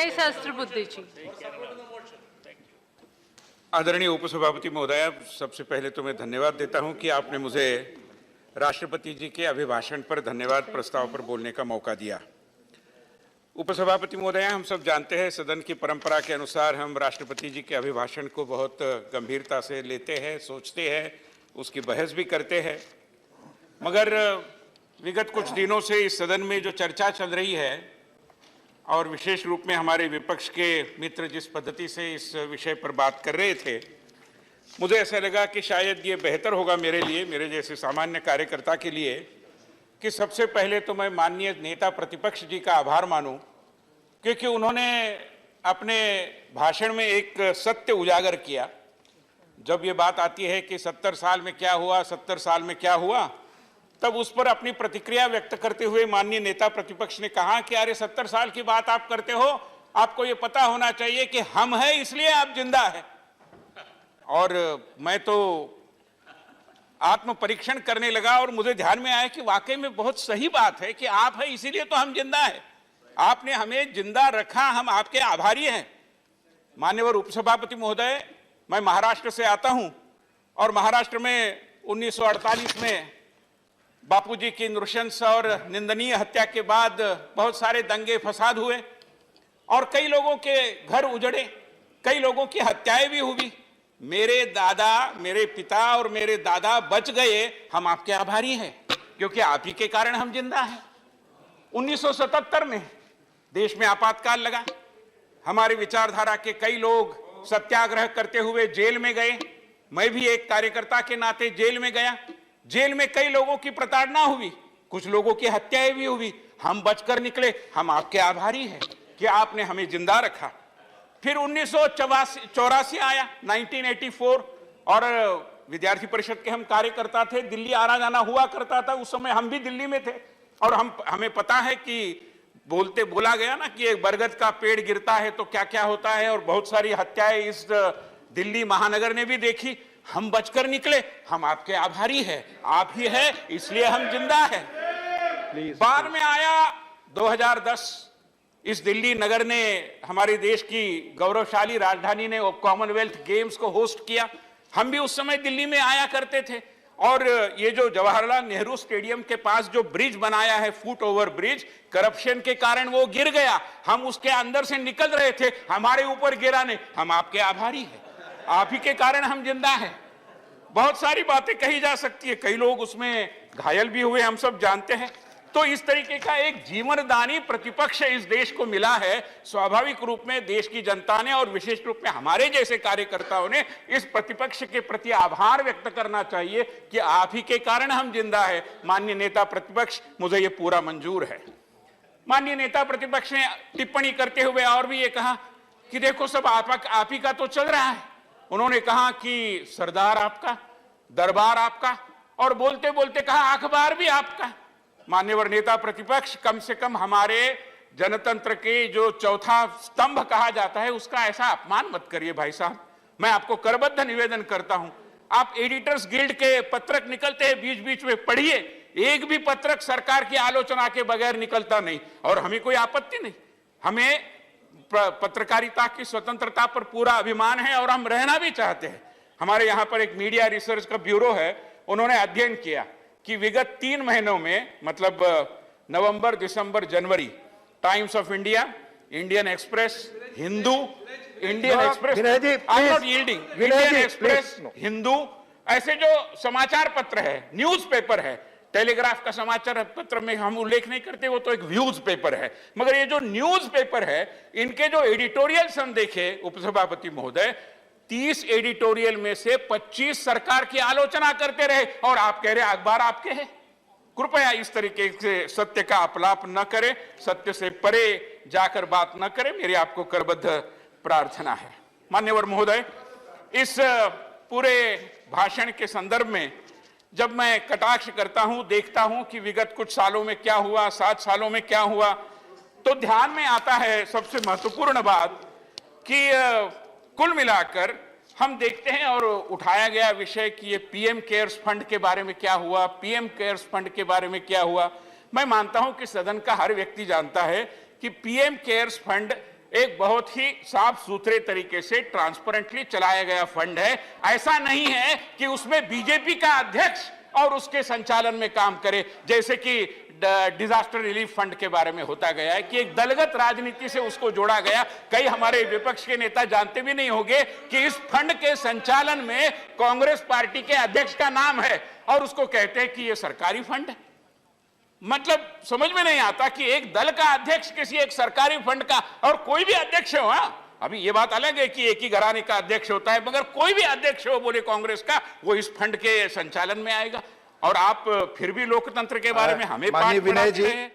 विनय सहस्त्रबुद्धे जी। आदरणीय उपसभापति महोदय, सबसे पहले तो मैं धन्यवाद देता हूं कि आपने मुझे राष्ट्रपति जी के अभिभाषण पर धन्यवाद प्रस्ताव पर बोलने का मौका दिया। उपसभापति महोदय, हम सब जानते हैं सदन की परंपरा के अनुसार हम राष्ट्रपति जी के अभिभाषण को बहुत गंभीरता से लेते हैं, सोचते हैं, उसकी बहस भी करते हैं। मगर विगत कुछ दिनों से इस सदन में जो चर्चा चल रही है और विशेष रूप में हमारे विपक्ष के मित्र जिस पद्धति से इस विषय पर बात कर रहे थे, मुझे ऐसा लगा कि शायद ये बेहतर होगा मेरे लिए, मेरे जैसे सामान्य कार्यकर्ता के लिए, कि सबसे पहले तो मैं माननीय नेता प्रतिपक्ष जी का आभार मानूं, क्योंकि उन्होंने अपने भाषण में एक सत्य उजागर किया। जब ये बात आती है कि 70 साल में क्या हुआ, 70 साल में क्या हुआ, तब उस पर अपनी प्रतिक्रिया व्यक्त करते हुए माननीय नेता प्रतिपक्ष ने कहा कि अरे 70 साल की बात आप करते हो, आपको ये पता होना चाहिए कि हम हैं इसलिए आप जिंदा है। और मैं तो आत्म परीक्षण करने लगा और मुझे ध्यान में आया कि वाकई में बहुत सही बात है कि आप हैं इसीलिए तो हम जिंदा हैं। आपने हमें जिंदा रखा, हम आपके आभारी हैं। माननीय उपसभापति महोदय, मैं महाराष्ट्र से आता हूं और महाराष्ट्र में 1948 में बापूजी की नृशंस और निंदनीय हत्या के बाद बहुत सारे दंगे फसाद हुए और कई लोगों के घर उजड़े, कई लोगों की हत्याएं भी हुई। मेरे दादा, मेरे पिता और मेरे दादा बच गए, हम आपके आभारी हैं, क्योंकि आप ही के कारण हम जिंदा हैं। 1977 में देश में आपातकाल लगा, हमारे विचारधारा के कई लोग सत्याग्रह करते हुए जेल में गए। मैं भी एक कार्यकर्ता के नाते जेल में गया। जेल में कई लोगों की प्रताड़ना हुई, कुछ लोगों की हत्याएं भी हुई, हम बचकर निकले, हम आपके आभारी हैं कि आपने हमें जिंदा रखा। फिर 1984 आया, 1984, और विद्यार्थी परिषद के हम कार्यकर्ता थे, दिल्ली आना जाना हुआ करता था। उस समय हम भी दिल्ली में थे और हमें पता है कि बोला गया ना कि एक बरगद का पेड़ गिरता है तो क्या क्या होता है, और बहुत सारी हत्याएं इस दिल्ली महानगर ने भी देखी। हम बचकर निकले, हम आपके आभारी हैं, आप ही है इसलिए हम जिंदा हैं। बाद में आया 2010, इस दिल्ली नगर ने हमारे देश की गौरवशाली राजधानी ने कॉमनवेल्थ गेम्स को होस्ट किया। हम भी उस समय दिल्ली में आया करते थे और ये जो जवाहरलाल नेहरू स्टेडियम के पास जो ब्रिज बनाया है, फुट ओवर ब्रिज, करप्शन के कारण वो गिर गया। हम उसके अंदर से निकल रहे थे, हमारे ऊपर गिरा नहीं, हम आपके आभारी हैं, आप ही के कारण हम जिंदा हैं। बहुत सारी बातें कही जा सकती है, कई लोग उसमें घायल भी हुए, हम सब जानते हैं। तो इस तरीके का एक जीवनदानी प्रतिपक्ष इस देश को मिला है। स्वाभाविक रूप में देश की जनता ने और विशेष रूप में हमारे जैसे कार्यकर्ताओं ने इस प्रतिपक्ष के प्रति आभार व्यक्त करना चाहिए कि आप ही के कारण हम जिंदा है। माननीय नेता प्रतिपक्ष, मुझे ये पूरा मंजूर है। माननीय नेता प्रतिपक्ष ने टिप्पणी करते हुए और भी ये कहा कि देखो सब आप ही का तो चल रहा है। उन्होंने कहा कि सरदार आपका, दरबार आपका, और बोलते बोलते कहा अखबार भी आपका। मान्यवर नेता प्रतिपक्ष, कम से कम हमारे जनतंत्र के जो चौथा स्तंभ कहा जाता है उसका ऐसा अपमान मत करिए भाई साहब। मैं आपको करबद्ध निवेदन करता हूं, आप एडिटर्स गिल्ड के पत्रक निकलते हैं बीच बीच में, पढ़िए, एक भी पत्रक सरकार की आलोचना के बगैर निकलता नहीं और हमें कोई आपत्ति नहीं। हमें पत्रकारिता की स्वतंत्रता पर पूरा अभिमान है और हम रहना भी चाहते हैं। हमारे यहाँ पर एक मीडिया रिसर्च का ब्यूरो है, उन्होंने अध्ययन किया कि विगत 3 महीनों में, मतलब नवंबर, दिसंबर, जनवरी, Times of India, Indian Express, Hindu, Indian Express, I am not yielding, Indian Express, Hindu, ऐसे जो समाचार पत्र है, न्यूज पेपर है, टेलीग्राफ का समाचार पत्र में हम उल्लेख नहीं करते, वो तो एक व्यूज पेपर है, मगर ये जो न्यूज पेपर है, इनके जो एडिटोरियल्स हम देखे उपसभापति महोदय, 30 एडिटोरियल में से 25 सरकार की आलोचना करते रहे और आप कह रहे अखबार आपके हैं। कृपया इस तरीके से सत्य का अपलाप न करें, सत्य से परे जाकर बात न करें, मेरी आपको करबद्ध प्रार्थना है। मान्यवर महोदय, इस पूरे भाषण के संदर्भ में जब मैं कटाक्ष करता हूं, देखता हूं कि विगत कुछ सालों में क्या हुआ, 7 सालों में क्या हुआ, तो ध्यान में आता है सबसे महत्वपूर्ण बात कि कुल मिलाकर हम देखते हैं और उठाया गया विषय कि ये पीएम केयर्स फंड के बारे में क्या हुआ, पीएम केयर्स फंड के बारे में क्या हुआ। मैं मानता हूं कि सदन का हर व्यक्ति जानता है कि पीएम केयर्स फंड एक बहुत ही साफ सुथरे तरीके से ट्रांसपेरेंटली चलाया गया फंड है। ऐसा नहीं है कि उसमें बीजेपी का अध्यक्ष और उसके संचालन में काम करे, जैसे कि डिजास्टर रिलीफ फंड के बारे में होता गया है कि एक दलगत राजनीति से उसको जोड़ा गया। कई हमारे विपक्ष के नेता जानते भी नहीं होंगे कि इस फंड के संचालन में कांग्रेस पार्टी के अध्यक्ष का नाम है और उसको कहते हैं कि यह सरकारी फंड है। मतलब समझ में नहीं आता कि एक दल का अध्यक्ष किसी एक सरकारी फंड का, और कोई भी अध्यक्ष हो, अभी ये बात अलग है कि एक ही घराने का अध्यक्ष होता है, मगर कोई भी अध्यक्ष हो बोले कांग्रेस का, वो इस फंड के संचालन में आएगा। और आप फिर भी लोकतंत्र के बारे में हमें बात माननीय विनय पढ़ाते जी हैं।